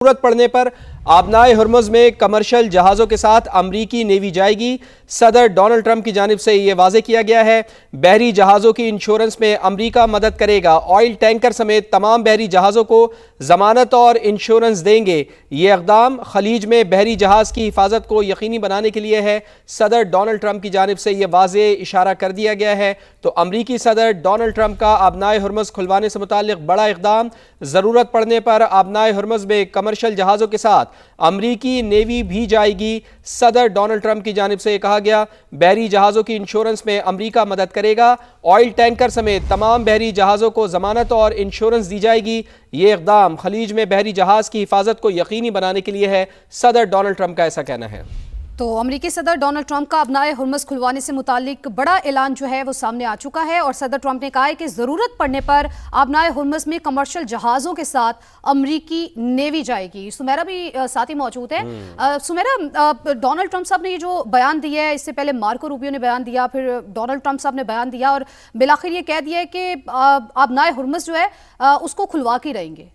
ضرورت پڑنے پر آبنائے ہرمز میں کمرشل جہازوں کے ساتھ امریکی نیوی جائے گی۔ صدر ڈونلڈ ٹرمپ کی جانب سے یہ واضح کیا گیا ہے۔ بحری جہازوں کی انشورنس میں امریکہ مدد کرے گا۔ آئل ٹینکر سمیت تمام بحری جہازوں کو ضمانت اور انشورنس دیں گے۔ یہ اقدام خلیج میں بحری جہاز کی حفاظت کو یقینی بنانے کے لیے ہے۔ صدر ڈونلڈ ٹرمپ کی جانب سے یہ واضح اشارہ کر دیا گیا ہے۔ تو امریکی صدر ڈونلڈ ٹرمپ کا آبنائے ہرمز کھلوانے سے متعلق بڑا اقدام۔ ضرورت پڑنے پر آبنائے ہرمز میں کمرشل جہازوں کے ساتھ امریکی نیوی بھی جائے گی۔ صدر ڈونلڈ ٹرمپ کی جانب سے کہا گیا بحری جہازوں کی انشورنس میں امریکہ مدد کرے گا۔ آئل ٹینکر سمیت تمام بحری جہازوں کو ضمانت اور انشورنس دی جائے گی۔ یہ اقدام خلیج میں بحری جہاز کی حفاظت کو یقینی بنانے کے لیے ہے۔ صدر ڈونلڈ ٹرمپ کا ایسا کہنا ہے۔ تو امریکی صدر ڈونلڈ ٹرمپ کا آبنائے ہرمز کھلوانے سے متعلق بڑا اعلان جو ہے وہ سامنے آ چکا ہے، اور صدر ٹرمپ نے کہا ہے کہ ضرورت پڑنے پر آبنائے ہرمز میں کمرشل جہازوں کے ساتھ امریکی نیوی جائے گی۔ سمیرہ بھی ساتھ ہی موجود ہے۔ سمیرہ، ڈونلڈ ٹرمپ صاحب نے یہ جو بیان دیا ہے، اس سے پہلے مارکو روبیو نے بیان دیا، پھر ڈونلڈ ٹرمپ صاحب نے بیان دیا، اور بالآخر یہ کہہ دیا ہے کہ آبنائے ہرمز جو ہے اس کو کھلوا کے رہیں گے۔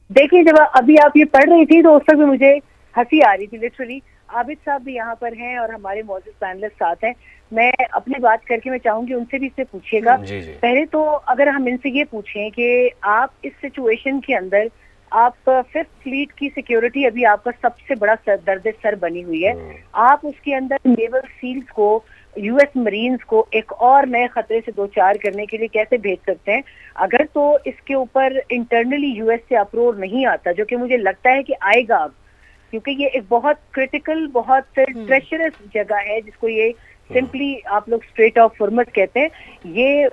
دیکھیں، جب ابھی آپ یہ پڑھ رہی تھی تو اس وقت مجھے ہنسی آ رہی تھی لٹرلی۔ عابد صاحب بھی یہاں پر ہیں اور ہمارے معزز پینلسٹ ساتھ ہیں۔ میں اپنی بات کر کے میں چاہوں گی ان سے بھی اس سے پوچھیے گا۔ پہلے تو اگر ہم ان سے یہ پوچھیں کہ آپ اس سچویشن کے اندر آپ ففتھ فلیٹ کی سیکیورٹی ابھی آپ کا سب سے بڑا درد سر بنی ہوئی ہے، آپ اس کے اندر نیول سیلز کو، یو ایس مرینز کو ایک اور نئے خطرے سے دوچار کرنے کے لیے کیسے بھیج سکتے ہیں؟ اگر تو اس کے اوپر انٹرنلی یو ایس سے اپروور نہیں آتا، جو کہ مجھے لگتا ہے کہ آئے گا اب، کیونکہ یہ ایک بہت کرٹیکل، بہت ٹریشرس جگہ ہے جس کو یہ سمپلی آپ لوگ اسٹریٹ آف ہرمز کہتے ہیں۔ یہ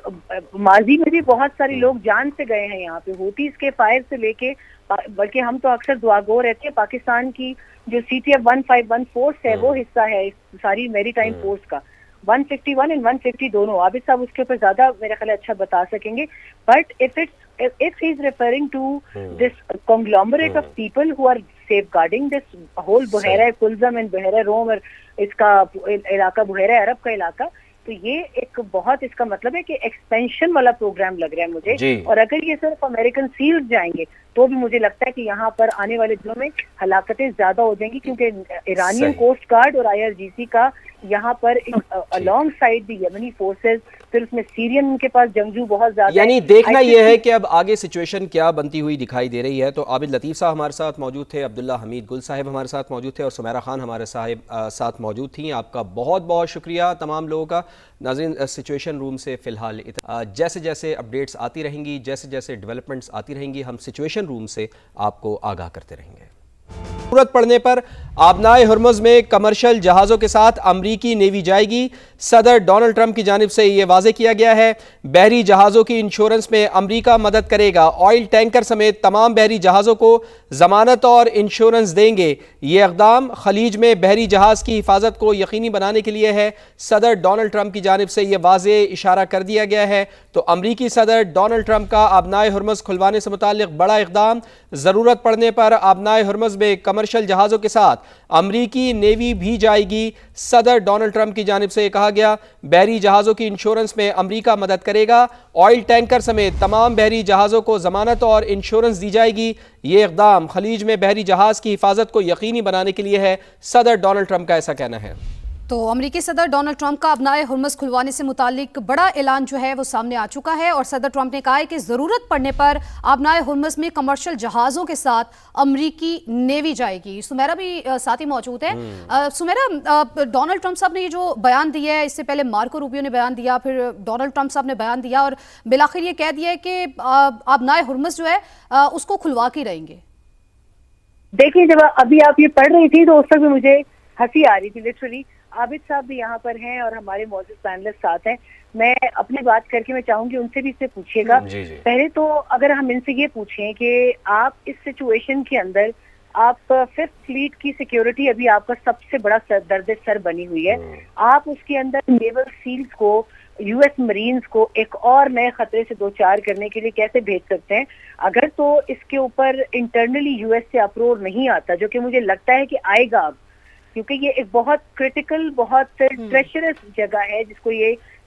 ماضی میں بھی بہت سارے لوگ جان سے گئے ہیں یہاں پہ، ہوتیز کے فائر سے لے کے، بلکہ ہم تو اکثر دعا گو رہتے ہیں، پاکستان کی جو سی ٹی ایف 151 فورس ہے وہ حصہ ہے اس ساری میری ٹائم فورس کا، 151 اینڈ 150 دونوں۔ عابد صاحب اس کے اوپر زیادہ میرا خیال اچھا بتا سکیں گے۔ But if he is referring to this conglomerate of people who are safeguarding this whole بحیرہ کلزم and بحیرہ روم اور اس کا علاقہ بحیرہ عرب کا علاقہ، تو یہ ایک بہت اس کا مطلب ہے کہ ایکسپینشن والا پروگرام لگ رہا ہے مجھے۔ اور اگر یہ صرف امریکن سیلز جائیں گے تو بھی مجھے لگتا ہے کہ یہاں پر آنے والے دنوں میں ہلاکتیں زیادہ ہو جائیں گی، کیونکہ ایرانین کوسٹ گارڈ اور IRGC کا یہاں پر along side دی یمنی فورسز، پھر اس میں سیرین ان کے پاس جنگجو بہت زیادہ، یعنی دیکھنا یہ ہے کہ اب آگے سچویشن کیا بنتی ہوئی دکھائی دے رہی ہے۔ تو عابد لطیف صاحب ہمارے ساتھ موجود تھے، عبداللہ حمید گل صاحب ہمارے ساتھ موجود تھے، اور سمیرہ خان ہمارے ساتھ موجود تھیں۔ آپ کا بہت بہت شکریہ تمام لوگوں کا۔ ناظرین، سچویشن روم سے فی الحال جیسے جیسے اپڈیٹس آتی رہیں گی، جیسے جیسے ڈیولپمنٹس آتی رہیں گی، ہم سچویشن روم سے آپ کو آگاہ کرتے رہیں گے۔ ضرورت پڑنے پر آبنائے ہرمز میں کمرشل جہازوں کے ساتھ امریکی نیوی جائے گی۔ صدر ڈونلڈ ٹرمپ کی جانب سے یہ واضح کیا گیا ہے بحری جہازوں کی انشورنس میں امریکہ مدد کرے گا۔ آئل ٹینکر سمیت تمام بحری جہازوں کو ضمانت اور انشورنس دیں گے۔ یہ اقدام خلیج میں بحری جہاز کی حفاظت کو یقینی بنانے کے لیے ہے۔ صدر ڈونلڈ ٹرمپ کی جانب سے یہ واضح اشارہ کر دیا گیا ہے۔ تو امریکی صدر ڈونلڈ ٹرمپ کا آبنائے ہرمز کھلوانے سے متعلق بڑا اقدام۔ ضرورت پڑنے پر آبنائے ہرمز میں کمرشل جہازوں کے ساتھ امریکی نیوی بھی جائے گی۔ صدر ڈونلڈ ٹرمپ کی جانب سے یہ کہا گیا بحری جہازوں کی انشورنس میں امریکہ مدد کرے گا۔ آئل ٹینکر سمیت تمام بحری جہازوں کو ضمانت اور انشورنس دی جائے گی۔ یہ اقدام خلیج میں بحری جہاز کی حفاظت کو یقینی بنانے کے لیے ہے۔ صدر ڈونلڈ ٹرمپ کا ایسا کہنا ہے۔ تو امریکی صدر ڈونلڈ ٹرمپ کا آبنائے ہرمز کھلوانے سے متعلق بڑا اعلان جو ہے وہ سامنے آ چکا ہے، اور صدر ٹرمپ نے کہا ہے کہ ضرورت پڑنے پر آبنائے ہرمز میں کمرشل جہازوں کے ساتھ امریکی نیوی جائے گی۔ سمیرہ بھی ساتھ ہی موجود ہے۔ سمیرہ، ڈونلڈ ٹرمپ صاحب نے یہ جو بیان دیا ہے، اس سے پہلے مارکو روبیو نے بیان دیا، پھر ڈونلڈ ٹرمپ صاحب نے بیان دیا، اور بالآخر یہ کہہ دیا ہے کہ آبنائے ہرمز جو ہے اس کو کھلوا کے رہیں گے۔ دیکھیں، جب ابھی آپ یہ پڑھ رہی تھی تو اس وقت مجھے ہنسی آ رہی تھی لٹرلی۔ عابد صاحب بھی یہاں پر ہیں اور ہمارے معزز پینلسٹ ساتھ ہیں۔ میں اپنی بات کر کے میں چاہوں گی ان سے بھی اس سے پوچھیے گا۔ پہلے تو اگر ہم ان سے یہ پوچھیں کہ آپ اس سچویشن کے اندر آپ ففتھ فلیٹ کی سیکیورٹی ابھی آپ کا سب سے بڑا درد سر بنی ہوئی ہے، آپ اس کے اندر نیول سیلز کو، یو ایس مرینز کو ایک اور نئے خطرے سے دوچار کرنے کے لیے کیسے بھیج سکتے ہیں؟ اگر تو اس کے اوپر انٹرنلی یو ایس سے اپروور نہیں آتا، جو کہ مجھے لگتا ہے کہ آئے گا اب، کیونکہ یہ ایک بہت کرٹیکل، بہت ٹریشرس جگہ ہے جس کو یہ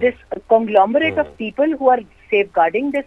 this conglomerate of people who are safeguarding this